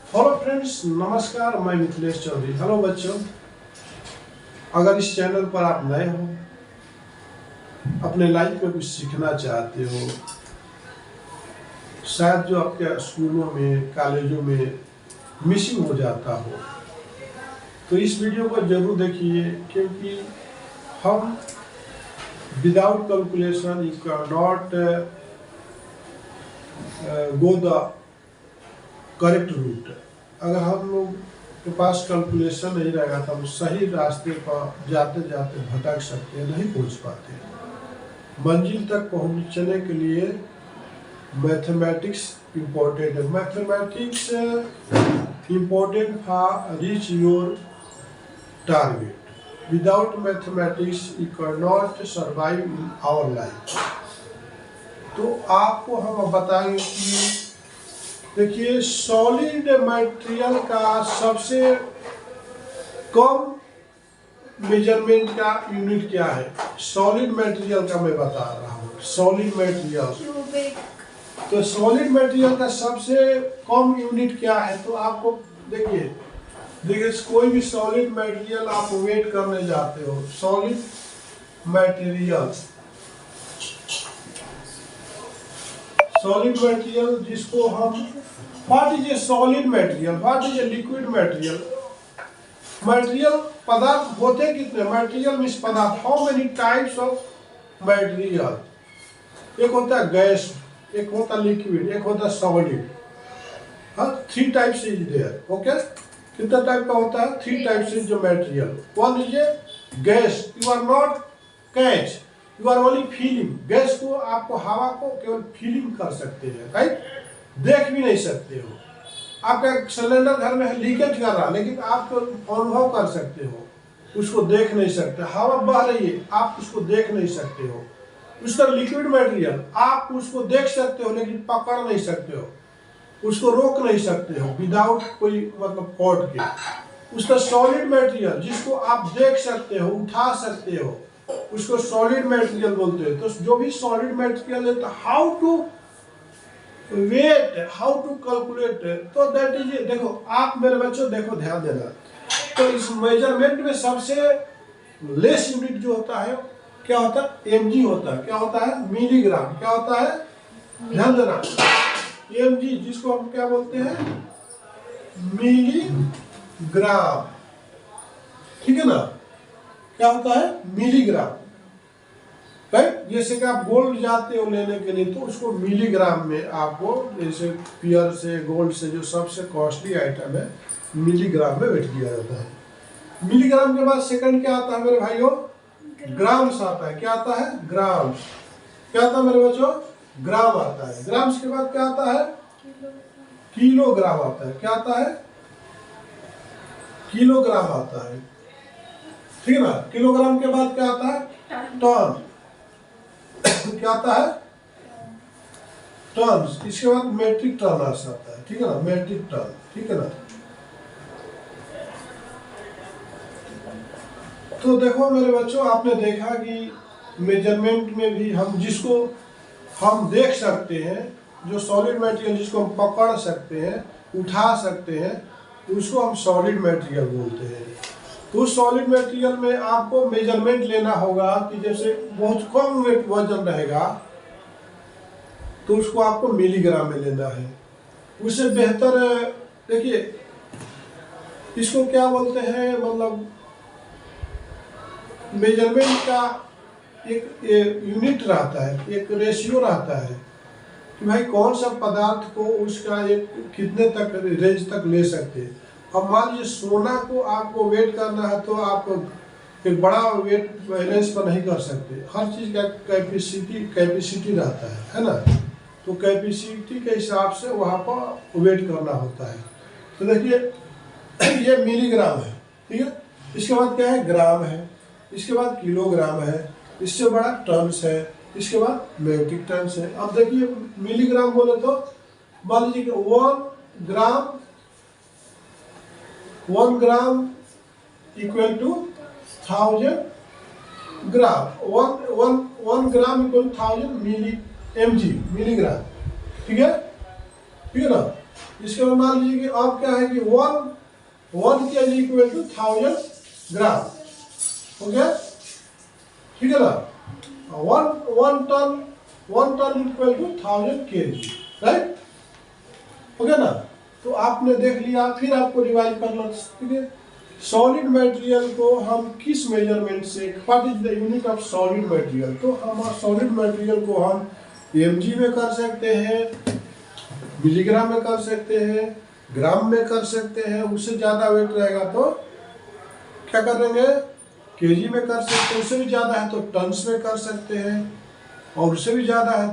Hello friends, नमस्कार। मैं Mithilesh Chaudhary. Hello बच्चों, अगर इस चैनल पर आप नए हो, अपने लाइफ में कुछ सीखना चाहते हो, शायद जो आपके स्कूलों में कॉलेजों में मिसिंग हो जाता हो, तो इस वीडियो को जरूर देखिए, क्योंकि हम without calculation you can not go the correct route. अगर हम लोग के पास कैलकुलेशन नहीं रहेगा तो हम सही रास्ते पर जाते जाते भटक सकते हैं, नहीं पहुंच पाते। मंजिल तक पहुंचने के लिए मैथमेटिक्स इम्पोर्टेंट है। Mathematics important for reach your target. Without mathematics you can not survive in our life. तो आपको हम बताएंगे कि देखिए, सॉलिड मटेरियल का सबसे कम मेजरमेंट का यूनिट क्या है? सॉलिड मटेरियल का मैं बता रहा हूँ। सॉलिड मटेरियल, तो सॉलिड मटेरियल का सबसे कम यूनिट क्या है? तो आपको देखिए कोई भी सॉलिड मटेरियल आप वेट करने जाते हो, सॉलिड मटेरियल जिसको हम what is a solid material, what is a liquid material. Material पदार्थ होते कितने? मटेरियल मीन्स पदार्थ। How many types of material? एक होता है गैस, एक होता है लिक्विड, एक होता है सॉलिड। हाँ, 3 टाइप्स इज देयर। ओके, कितना टाइप का होता है? 3 टाइप्स इज जो material. One is a gas, you are not catch, you are only feeling. Gas को, आपको हवा को केवल फीलिंग कर सकते हैं, राइट? देख भी नहीं सकते हो। आपका सिलेंडर घर में लीकेज कर रहा, लेकिन आप तो अनुभव कर सकते हो, उसको देख नहीं सकते। हवा बह रही है, आप उसको देख नहीं सकते हो। उसका लिक्विड मटेरियल, आप उसको देख सकते हो लेकिन पकड़ नहीं सकते हो, उसको रोक नहीं सकते हो विदाउट कोई मतलब कॉर्ड के। उसका सॉलिड मटेरियल जिसको आप देख सकते हो, उठा सकते हो, उसको सॉलिड मटेरियल बोलते हैं। तो जो भी सॉलिड मटेरियल है, तो how to weight, how to calculate, तो दैट इज, देखो आप मेरे बच्चों, देखो ध्यान देना। तो इस मेजरमेंट में सबसे लेस यूनिट जो होता है क्या होता है? एमजी होता है। क्या होता है? मिलीग्राम। क्या होता है? ध्यान देना, एमजी जिसको हम क्या बोलते हैं? मिलीग्राम। ठीक है ना? क्या होता है? Milligram, right? जैसे कि आप गोल्ड जाते हो लेने के लिए, तो उसको मिलीग्राम में आपको, जैसे पियर से, गोल्ड से, जो सबसे कॉस्टली आइटम है, मिलीग्राम में वेट किया जाता है। मिलीग्राम के बाद सेकंड क्या आता है मेरे भाइयों? ग्राम्स आता है। क्या आता है? ग्राम्स। क्या आता है मेरे बच्चों? ग्राम आता है। ग्राम्स के बाद क्या आता है? किलोग्राम आता है। क्या आता है? किलोग्राम आता है। ठीक है ना? किलोग्राम के बाद क्या आता है? टन। क्या आता है? टन। इसके बाद मेट्रिक टन आता है। ठीक है ना? Metric ton. ठीक है ना? तो देखो मेरे बच्चों, आपने देखा कि मेजरमेंट में भी हम जिसको हम देख सकते हैं, जो सॉलिड मटेरियल जिसको हम पकड़ सकते हैं, उठा सकते हैं, उसको हम सॉलिड मटेरियल बोलते हैं। तो उस सॉलिड मटेरियल में आपको मेजरमेंट लेना होगा कि जैसे बहुत कम वेट वजन रहेगा, तो उसको आपको मिलीग्राम में लेना है। उससे बेहतर, देखिए इसको क्या बोलते हैं, मतलब मेजरमेंट का एक यूनिट रहता है, एक रेशियो रहता है कि भाई कौन सा पदार्थ को उसका एक कितने तक रेंज तक ले सकते हैं। अब मान लीजिए सोना को आपको वेट करना है, तो आप एक बड़ा वेट बैलेंस पर नहीं कर सकते। हर चीज़ का कैपेसिटी रहता है ना? तो कैपेसिटी के हिसाब से वहाँ पर वेट करना होता है। तो देखिए ये मिलीग्राम है, ठीक है? इसके बाद क्या है? ग्राम है। इसके बाद किलोग्राम है। इससे बड़ा टन्स है। इसके बाद मेट्रिक टन्स है। अब देखिए मिलीग्राम बोले तो मान लीजिए कि 1 gram equal to 1000 gram. 1 gram equal 1000 milligram. ठीक है? ठीक है ना? इसके बाद मान लीजिए कि अब क्या है कि 1 kg इक्वल टू 1000 ग्राम, हो गया, ठीक है ना। 1 ton equal to 1000 kg, right, हो गया ना। तो आपने देख लिया, फिर आपको रिवाइज करना, ठीक है। सॉलिड मटेरियल को हम किस मेजरमेंट से, what is the unit of solid material, तो हम सॉलिड मटेरियल को हम mg में कर सकते हैं, मिलीग्राम में कर सकते हैं, ग्राम में कर सकते हैं, उससे ज़्यादा वेट रहेगा तो क्या करेंगे, केजी में कर सकते हैं, उससे भी ज़्यादा है तो टन्स में कर सकते हैं, और उससे भी ज़्यादा है